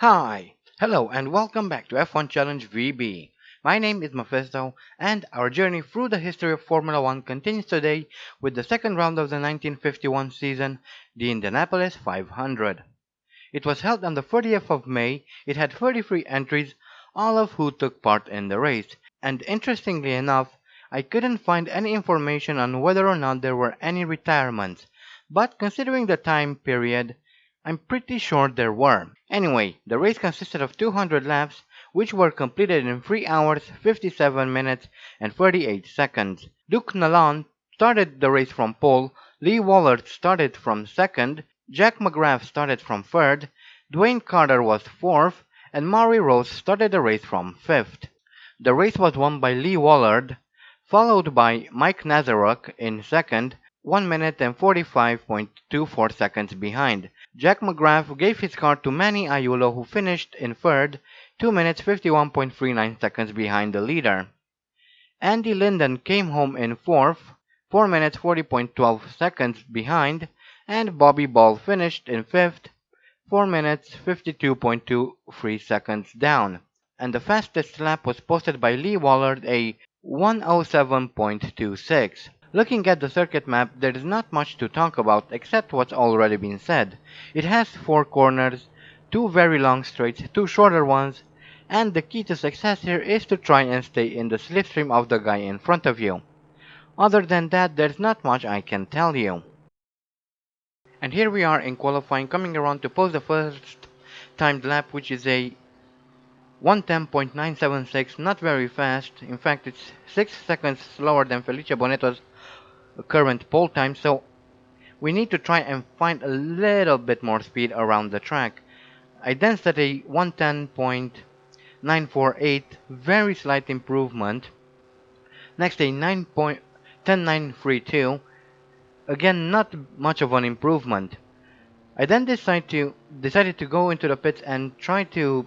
Hi, hello, and welcome back to F1 Challenge VB. My name is Mephisto, and our journey through the history of Formula One continues today with the second round of the 1951 season, the Indianapolis 500. It was held on the 30th of May, it had 33 entries, all of who took part in the race, and interestingly enough, I couldn't find any information on whether or not there were any retirements, but considering the time period, I'm pretty sure there were. Anyway, the race consisted of 200 laps, which were completed in 3 hours, 57 minutes, and 38 seconds. Duke Nalon started the race from pole, Lee Wallard started from second, Jack McGrath started from third, Dwayne Carter was fourth, and Maury Rose started the race from fifth. The race was won by Lee Wallard, followed by Mike Nazaruk in second, 1 minute and 45.24 seconds behind. Jack McGrath gave his car to Manny Aiello, who finished in third, 2 minutes 51.39 seconds behind the leader. Andy Linden came home in fourth, 4 minutes 40.12 seconds behind, and Bobby Ball finished in fifth, 4 minutes 52.23 seconds down. And the fastest lap was posted by Lee Wallard, a 107.26. Looking at the circuit map, there is not much to talk about except what's already been said. It has 4 corners, 2 very long straights, 2 shorter ones, and the key to success here is to try and stay in the slipstream of the guy in front of you. Other than that, there's not much I can tell you. And here we are in qualifying, coming around to post the first timed lap, which is a 110.976, not very fast. In fact, it's 6 seconds slower than Felicia Boneto's current pole time, so we need to try and find a little bit more speed around the track. I then set a 110.948, very slight improvement. Next a 9.10932, again not much of an improvement. I then decided to go into the pits and try to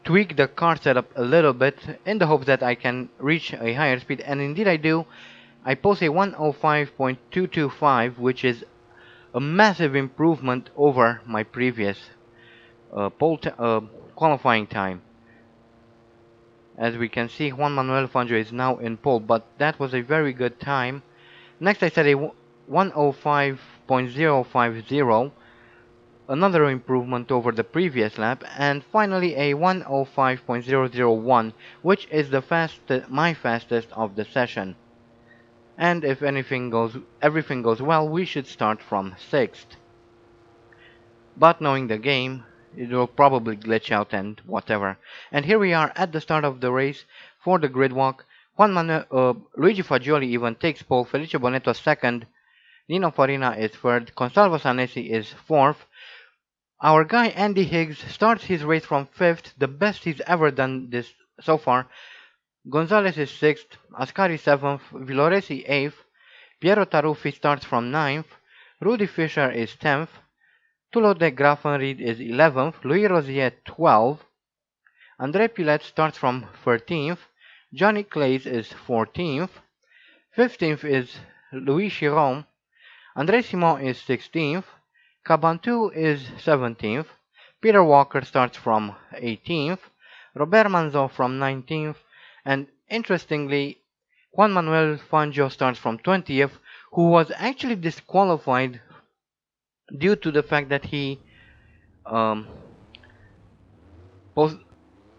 tweak the car setup a little bit in the hopes that I can reach a higher speed, and indeed I do. I post a 105.225, which is a massive improvement over my previous qualifying time. As we can see, Juan Manuel Fangio is now in pole, but that was a very good time. Next I set a 105.050, another improvement over the previous lap, and finally a 105.001, which is my fastest of the session. And if everything goes well, we should start from 6th. But knowing the game, it will probably glitch out and whatever. And here we are at the start of the race for the grid walk. Luigi Fagioli even takes pole, Felicia Boneto second, Nino Farina is third, Consalvo Sanesi is fourth. Our guy Andy Higgs starts his race from fifth, the best he's ever done this so far. Gonzalez is 6th, Ascari 7th, Villoresi 8th, Piero Taruffi starts from 9th, Rudy Fischer is 10th, Tulo de Graffenried is 11th, Louis Rosier 12th, André Pilet starts from 13th, Johnny Claes is 14th, 15th is Louis Chiron, André Simon is 16th, Cabantu is 17th, Peter Walker starts from 18th, Robert Manzo from 19th, and interestingly, Juan Manuel Fangio starts from 20th, who was actually disqualified due to the fact that he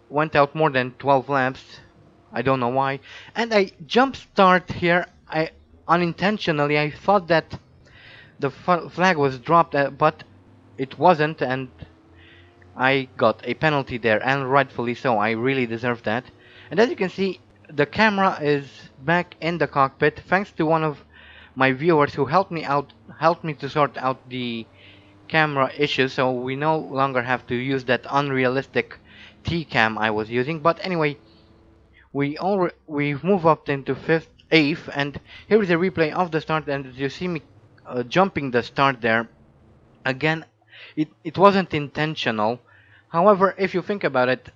went out more than 12 laps. I don't know why. And I jump start here. I unintentionally I thought that the flag was dropped, but it wasn't, and I got a penalty there, and rightfully so. I really deserve that. And as you can see, the camera is back in the cockpit thanks to one of my viewers who helped me to sort out the camera issues, so we no longer have to use that unrealistic T-cam I was using. But anyway, we move up into 8th, and here is a replay of the start, and as you see me jumping the start there, again, it wasn't intentional. However, if you think about it,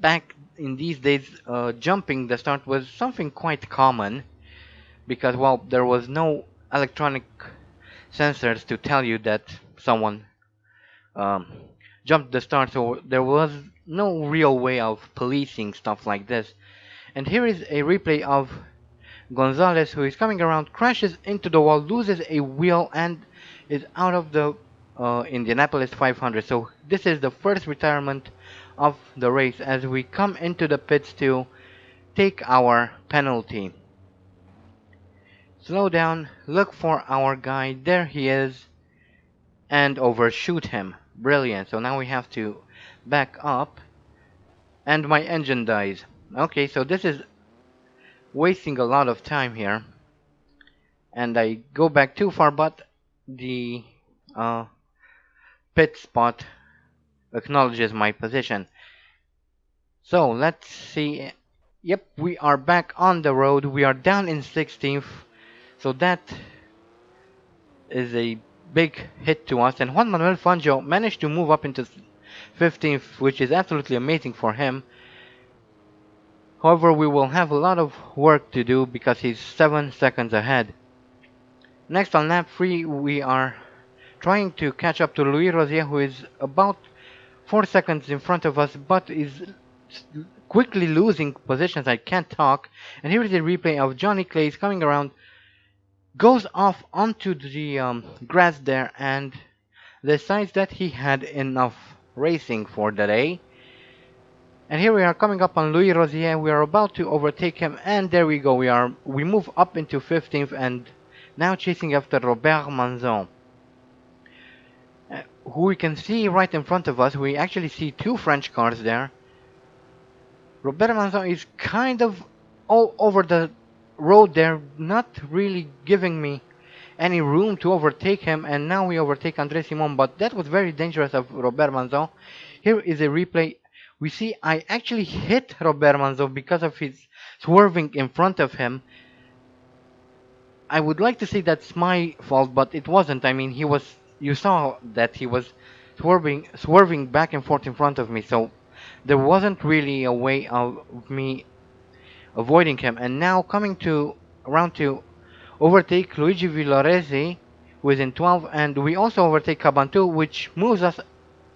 back in these days, jumping the start was something quite common, because, well, there was no electronic sensors to tell you that someone jumped the start, so there was no real way of policing stuff like this. And here is a replay of Gonzalez, who is coming around, crashes into the wall, loses a wheel, and is out of the Indianapolis 500. So this is the first retirement of the race as we come into the pits to take our penalty. Slow down, look for our guy, there he is, and overshoot him. Brilliant. So now we have to back up, and my engine dies. Okay, so this is wasting a lot of time here, and I go back too far, but the uh, pit spot acknowledges my position. So let's see. Yep, we are back on the road. We are down in 16th. So that is a big hit to us. And Juan Manuel Fangio managed to move up into 15th, which is absolutely amazing for him. However, we will have a lot of work to do because he's 7 seconds ahead. Next on lap 3, we are trying to catch up to Louis Rosier, who is about 4 seconds in front of us, but is quickly losing positions. I can't talk. And here is a replay of Johnny Clays coming around, goes off onto the grass there, and decides that he had enough racing for the day. And here we are coming up on Louis Rosier. We are about to overtake him, and there we go. We move up into 15th and now chasing after Robert Manzon, who we can see right in front of us. We actually see two French cars there. Robert Manzon is kind of all over the road there, not really giving me any room to overtake him, and now we overtake André Simon, but that was very dangerous of Robert Manzon. Here is a replay. We see I actually hit Robert Manzon because of his swerving in front of him. I would like to say that's my fault, but it wasn't. I mean, you saw that he was swerving back and forth in front of me, so there wasn't really a way of me avoiding him. And now coming to around to overtake Luigi Villoresi, who is in 12th, and we also overtake Cabantu, which moves us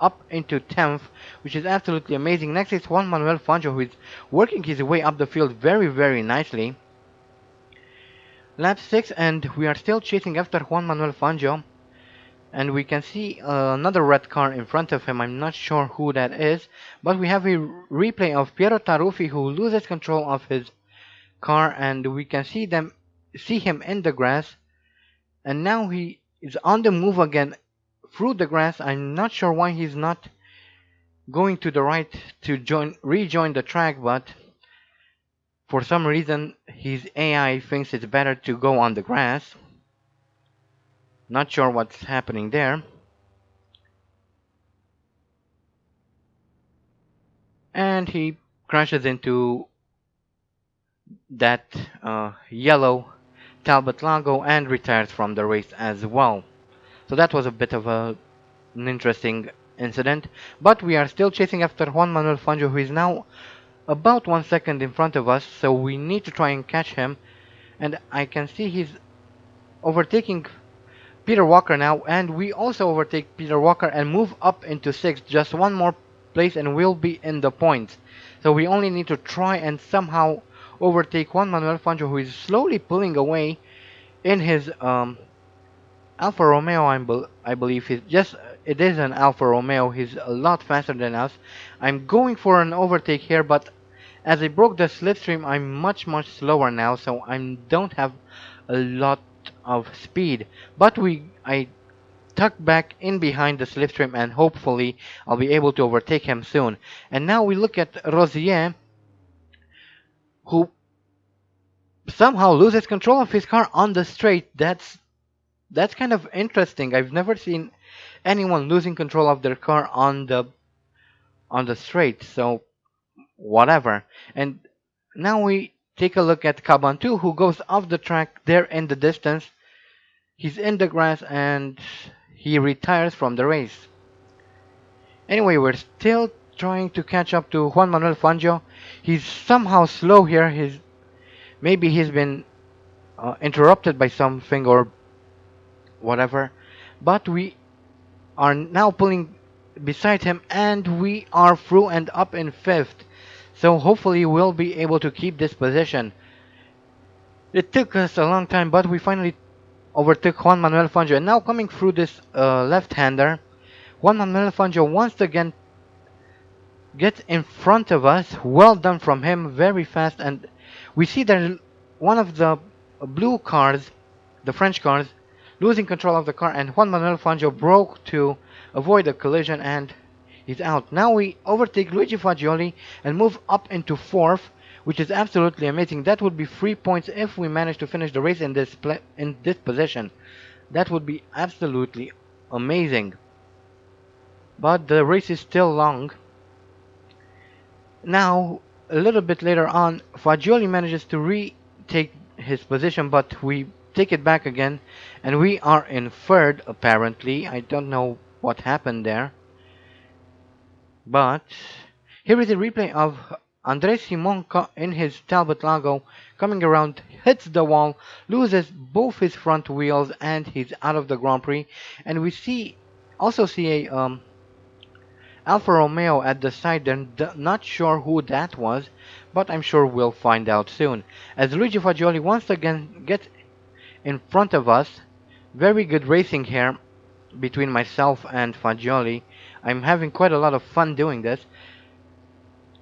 up into 10th, which is absolutely amazing. Next is Juan Manuel Fangio, who is working his way up the field very nicely. Lap 6, and we are still chasing after Juan Manuel Fangio, and we can see another red car in front of him. I'm not sure who that is, but we have a replay of Piero Taruffi, who loses control of his car, and we can see him in the grass, and now he is on the move again through the grass. I'm not sure why he's not going to the right to rejoin the track, but for some reason his AI thinks it's better to go on the grass. Not sure what's happening there. And he crashes into that yellow Talbot logo and retires from the race as well. So that was a bit of an interesting incident, but we are still chasing after Juan Manuel Fangio, who is now about 1 second in front of us, so we need to try and catch him. And I can see he's overtaking Peter Walker now, and we also overtake Peter Walker and move up into 6th. Just one more place and we'll be in the points. So we only need to try and somehow overtake Juan Manuel Fangio, who is slowly pulling away in his Alfa Romeo. I believe it is an Alfa Romeo. He's a lot faster than us. I'm going for an overtake here, but as I broke the slipstream, I'm much slower now, so I don't have a lot of speed. But I tuck back in behind the slipstream, and hopefully I'll be able to overtake him soon. And now we look at Rosier, who somehow loses control of his car on the straight. That's kind of interesting. I've never seen anyone losing control of their car on the straight. So whatever. And now we take a look at Cabantu, who goes off the track there in the distance. He's in the grass and he retires from the race. Anyway, we're still trying to catch up to Juan Manuel Fangio. He's somehow slow here. Maybe he's been interrupted by something or whatever. But we are now pulling beside him, and we are through and up in fifth. So hopefully we'll be able to keep this position. It took us a long time, but we finally overtook Juan Manuel Fangio. And now coming through this left-hander, Juan Manuel Fangio once again gets in front of us. Well done from him, very fast. And we see that one of the blue cars, the French cars, losing control of the car, and Juan Manuel Fangio broke to avoid a collision, and he's out. Now we overtake Luigi Fagioli and move up into fourth, which is absolutely amazing. That would be 3 points if we manage to finish the race in this position. That would be absolutely amazing. But the race is still long. Now, a little bit later on, Fagioli manages to retake his position, but we take it back again, and we are in third, apparently. I don't know what happened there. But here is a replay of André Simon in his Talbot Lago, coming around, hits the wall, loses both his front wheels, and he's out of the Grand Prix. And we also see a Alfa Romeo at the side there, not sure who that was, but I'm sure we'll find out soon. As Luigi Fagioli once again gets in front of us, very good racing here between myself and Fagioli. I'm having quite a lot of fun doing this.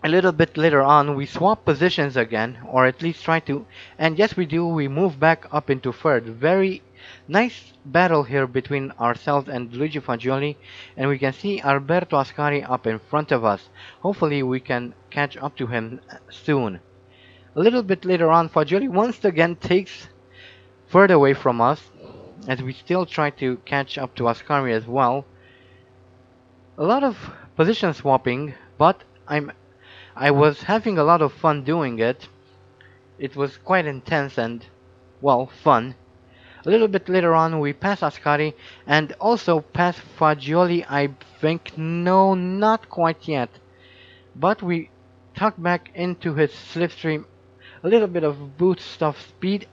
A little bit later on, we swap positions again, or at least try to, and yes we do, we move back up into third. Very nice battle here between ourselves and Luigi Fagioli, and we can see Alberto Ascari up in front of us. Hopefully we can catch up to him soon. A little bit later on, Fagioli once again takes further away from us, as we still try to catch up to Ascari as well. A lot of position swapping, but I was having a lot of fun doing it. It was quite intense and, well, fun. A little bit later on, we pass Ascari and also pass Fagioli, I think. No, not quite yet. But we tuck back into his slipstream, a little bit of boost of speed,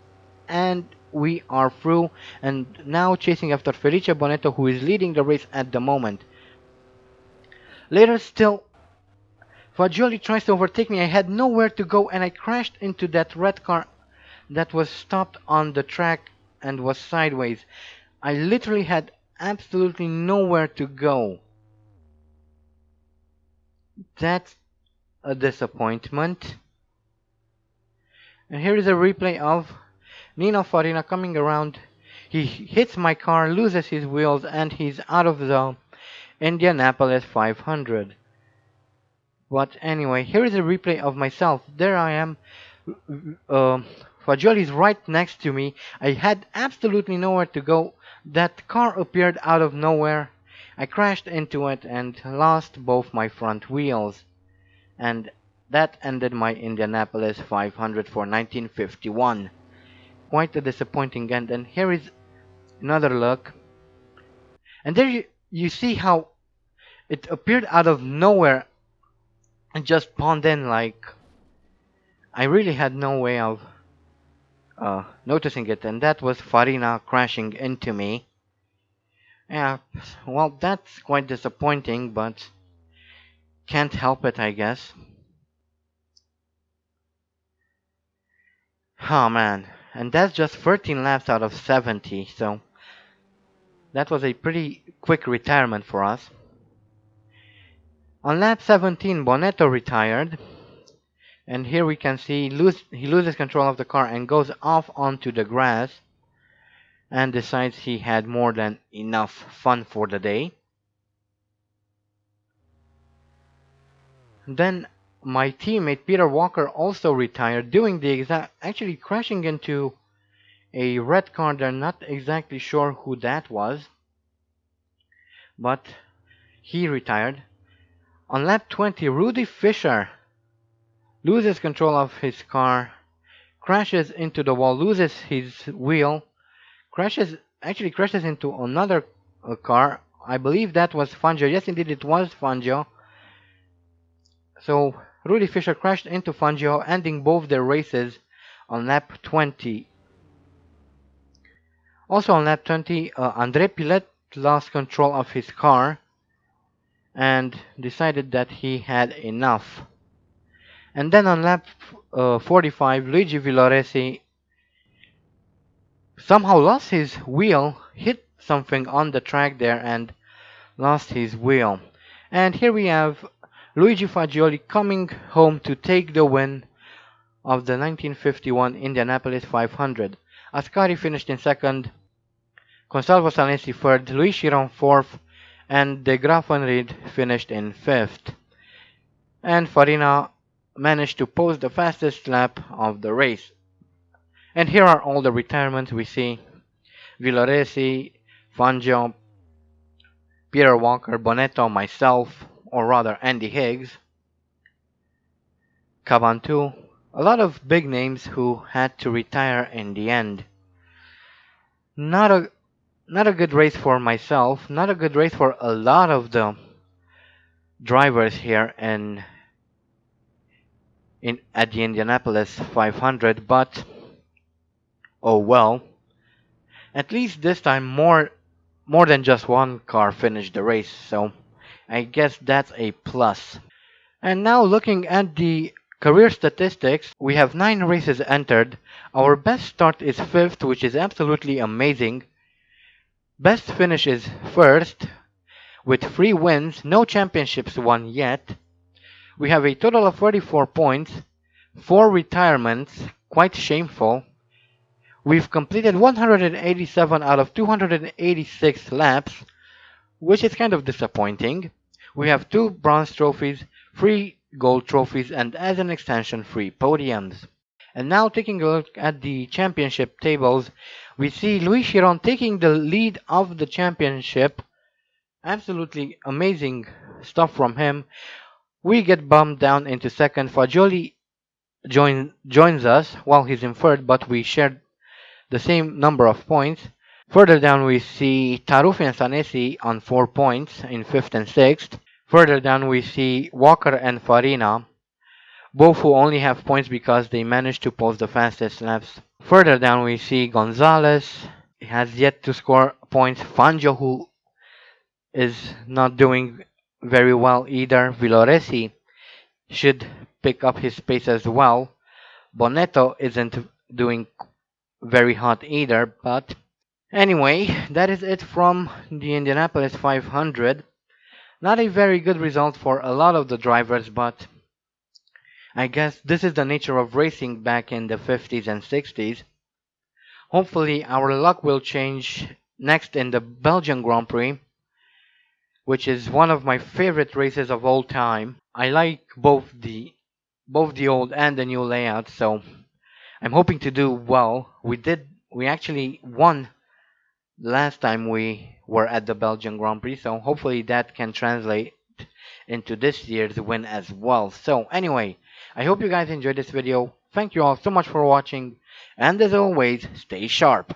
and we are through. And now chasing after Felice Bonetto, who is leading the race at the moment. Later still, Fagioli tries to overtake me. I had nowhere to go, and I crashed into that red car that was stopped on the track and was sideways. I literally had absolutely nowhere to go. That's a disappointment. And here is a replay of Nino Farina coming around. He hits my car, loses his wheels, and he's out of the Indianapolis 500. But anyway, here is a replay of myself. There I am. Fagioli's right next to me. I had absolutely nowhere to go. That car appeared out of nowhere. I crashed into it and lost both my front wheels. And that ended my Indianapolis 500 for 1951. Quite a disappointing end. And here is another look. And there you see how it appeared out of nowhere and just spawned in. Like, I really had no way of noticing it, and that was Farina crashing into me. Yeah, well, that's quite disappointing, but can't help it, I guess. Oh man, and that's just 13 laps out of 70, so that was a pretty quick retirement for us. On lap 17, Bonetto retired, and here we can see he loses control of the car and goes off onto the grass and decides he had more than enough fun for the day. Then my teammate Peter Walker also retired, doing the actually crashing into a red car. They're not exactly sure who that was, but he retired. On lap 20, Rudy Fischer loses control of his car, crashes into the wall, loses his wheel, crashes into another car. I believe that was Fangio. Yes, indeed, it was Fangio. So Rudy Fischer crashed into Fangio, ending both their races on lap 20. Also on lap 20, André Pilet lost control of his car and decided that he had enough. And then on lap 45, Luigi Villoresi somehow lost his wheel, hit something on the track there, and lost his wheel. And here we have Luigi Fagioli coming home to take the win of the 1951 Indianapolis 500. Ascari finished in second, Consalvo Sanesi third, Luis Chiron fourth, and De Graffenried finished in fifth. And Farina managed to post the fastest lap of the race. And here are all the retirements we see: Villoresi, Fangio, Peter Walker, Bonetto, myself, or rather Andy Higgs, Cabantu, a lot of big names who had to retire in the end. Not a not a good race for myself, not a good race for a lot of the drivers here in at the Indianapolis 500, but oh well. At least this time more than just one car finished the race, so I guess that's a plus. And now looking at the career statistics, we have 9 races entered. Our best start is 5th, which is absolutely amazing. Best finish is 1st, with 3 wins, no championships won yet. We have a total of 34 points, 4 retirements, quite shameful. We've completed 187 out of 286 laps, which is kind of disappointing. We have 2 bronze trophies, 3 gold trophies, and as an extension, 3 podiums. And now taking a look at the championship tables, we see Luis Chiron taking the lead of the championship. Absolutely amazing stuff from him. We get bumped down into second. Fagioli joins us while he's in third, but we shared the same number of points. Further down we see Taruffi and Sanesi on 4 points in 5th and 6th. Further down we see Walker and Farina, both who only have points because they managed to post the fastest laps. Further down we see Gonzalez, has yet to score points. Fangio, who is not doing very well either. Villoresi should pick up his pace as well. Bonetto isn't doing very hot either, but anyway, that is it from the Indianapolis 500. Not a very good result for a lot of the drivers, but I guess this is the nature of racing back in the 50s and 60s. Hopefully our luck will change next in the Belgian Grand Prix, which is one of my favorite races of all time. I like both the old and the new layout, so I'm hoping to do well. We actually won last time we were at the Belgian Grand Prix, so hopefully that can translate into this year's win as well. So anyway, I hope you guys enjoyed this video. Thank you all so much for watching, and as always, stay sharp.